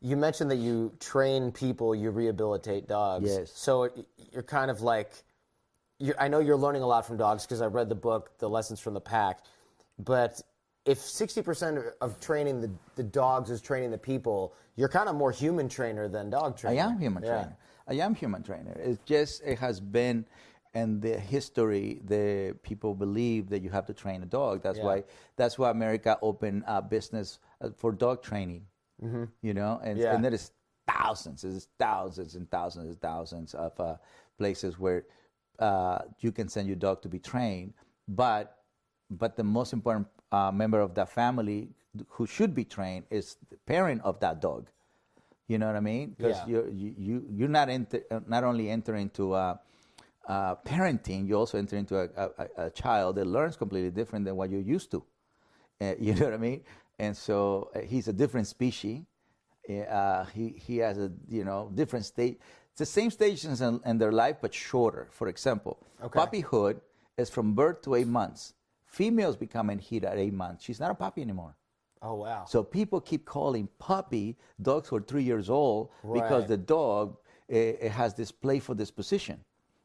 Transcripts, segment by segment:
You mentioned that you train people, you rehabilitate dogs. Yes. So you're kind of like, I know you're learning a lot from dogs because I read the book, The Lessons from the Pack. But if 60% of training the dogs is training the people, you're kind of more human trainer than dog trainer. I am human trainer. I am human trainer. It's just, it has been in the history, the people believe that you have to train a dog. That's why America opened a business for dog training. You know, and there is thousands and thousands of places where you can send your dog to be trained. But the most important member of that family who should be trained is the parent of that dog. You know what I mean? Because you're not only entering into parenting, you also enter into a child that learns completely different than what you're used to. You know what I mean? And so he's a different species. He has a different state. It's the same stages in their life, but shorter. For example, puppyhood is from birth to 8 months. Females become in heat at 8 months. She's not a puppy anymore. Oh, wow. So people keep calling puppy dogs who are 3 years old because the dog it has this playful disposition.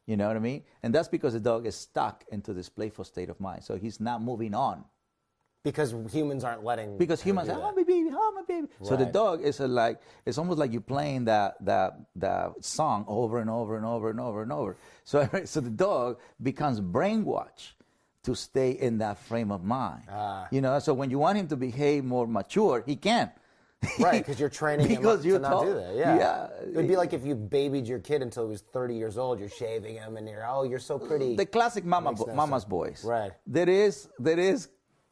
You know what I mean? And that's because the dog is stuck into this playful state of mind. So he's not moving on. Because humans aren't letting. Because humans say, "Oh my baby, oh my baby." Right. So the dog is it's almost like you're playing that song over and over and over and over and over. So the dog becomes brainwashed to stay in that frame of mind. You know, so when you want him to behave more mature, he can't. Right, because you're training him to not do that. Yeah. It would be like if you babied your kid until he was 30 years old. You're shaving him, and you're so pretty. The classic mama's boys. Right. There is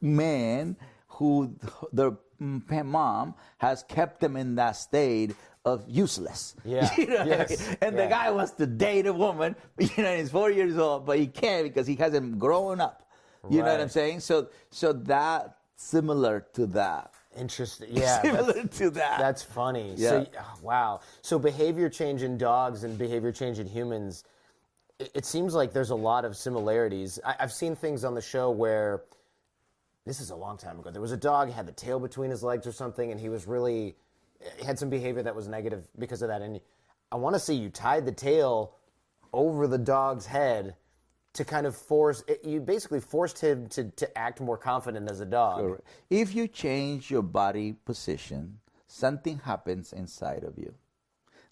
men who their mom has kept them in that state of useless. Yeah. You know? Yes. And the guy wants to date a woman, and he's 4 years old, but he can't because he hasn't grown up. You know what I'm saying? So that similar to that. Interesting. Yeah. Similar to that. That's funny. Yeah. So, wow. So behavior change in dogs and behavior change in humans, it seems like there's a lot of similarities. I've seen things on the show where, this is a long time ago, there was a dog, had the tail between his legs or something, and he had some behavior that was negative because of that. And I want to say you tied the tail over the dog's head to kind of you basically forced him to act more confident as a dog. Correct. If you change your body position, something happens inside of you.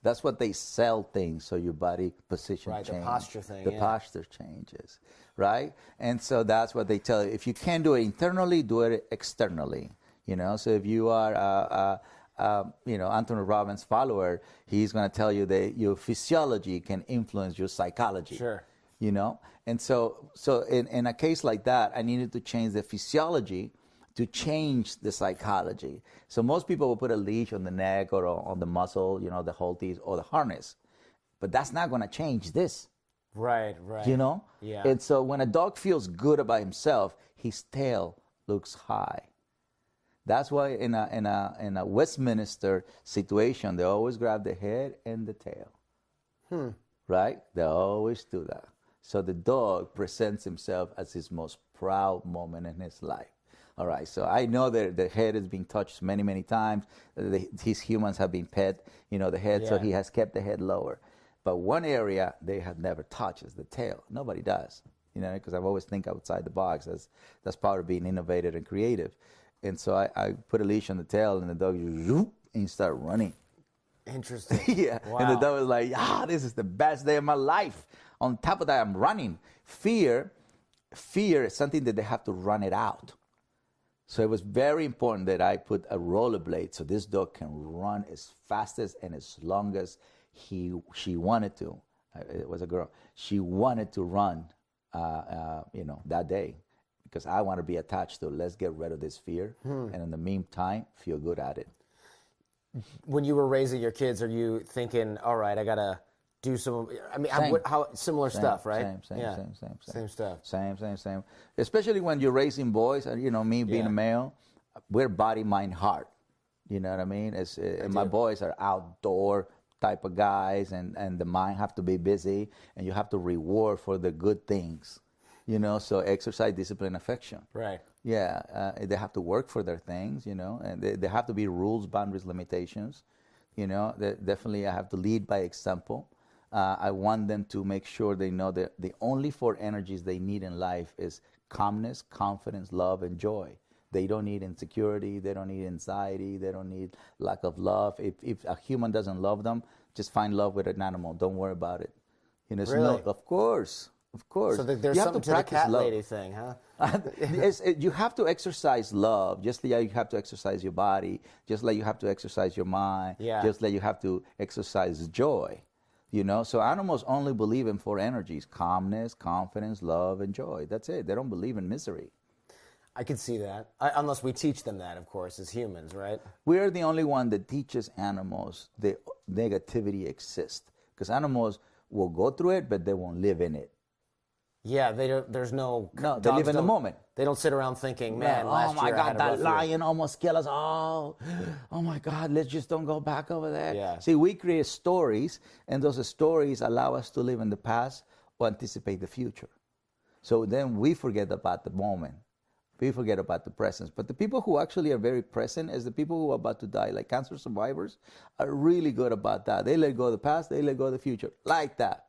That's what they sell things, so your body position changes. Right, the posture thing. The posture changes, right? And so that's what they tell you. If you can't do it internally, do it externally. You know, so if you are Anthony Robbins follower, he's going to tell you that your physiology can influence your psychology. Sure. You know, and so in a case like that, I needed to change the physiology to change the psychology. So most people will put a leash on the neck or on the muscle, the Holties or the harness, but that's not going to change this. Right. You know? Yeah. And so when a dog feels good about himself, his tail looks high. That's why in a Westminster situation, they always grab the head and the tail. Right? They always do that. So the dog presents himself as his most proud moment in his life. All right, so I know that the head is being touched many, many times. His humans have been pet, the head, so he has kept the head lower. But one area they have never touched is the tail. Nobody does, because I've always think outside the box. That's part of being innovative and creative. And so I put a leash on the tail, and the dog just zoop, and start running. Interesting. Yeah, wow. And the dog was like, this is the best day of my life. On top of that, I'm running. Fear is something that they have to run it out. So it was very important that I put a rollerblade so this dog can run as fast as and as long as she wanted to. It was a girl. She wanted to run, that day, because I want to be attached to it. Let's get rid of this fear, and in the meantime, feel good at it. When you were raising your kids, are you thinking, all right, I gotta do some? I mean, similar stuff, right? Same stuff. Same. Especially when you're raising boys, and me being a male, we're body, mind, heart. You know what I mean? And my boys are outdoor type of guys, and the mind have to be busy, and you have to reward for the good things. So exercise, discipline, affection. Right. Yeah, they have to work for their things, and they have to be rules, boundaries, limitations Definitely I have to lead by example. I want them to make sure they know that the only four energies they need in life is calmness, confidence, love, and joy. They don't need insecurity. They don't need anxiety. They don't need lack of love. If a human doesn't love them, just find love with an animal. Don't worry about it. Really? Of course. So there's something to the cat lady thing, huh? You have to exercise love, just like you have to exercise your body, just like you have to exercise your mind, just like you have to exercise joy. So animals only believe in four energies: calmness, confidence, love, and joy. That's it. They don't believe in misery. I could see that. Unless we teach them that, of course, as humans, right? We're the only one that teaches animals the negativity exists. Because animals will go through it, but they won't live in it. Yeah, there's no... No, they live in the moment. They don't sit around thinking, man, last year I had a rough year. Oh, my God, that lion almost killed us all. Oh, my God, let's just don't go back over there. Yeah. See, we create stories, and those stories allow us to live in the past or anticipate the future. So then we forget about the moment. We forget about the present. But the people who actually are very present is the people who are about to die, like cancer survivors, are really good about that. They let go of the past, they let go of the future, like that.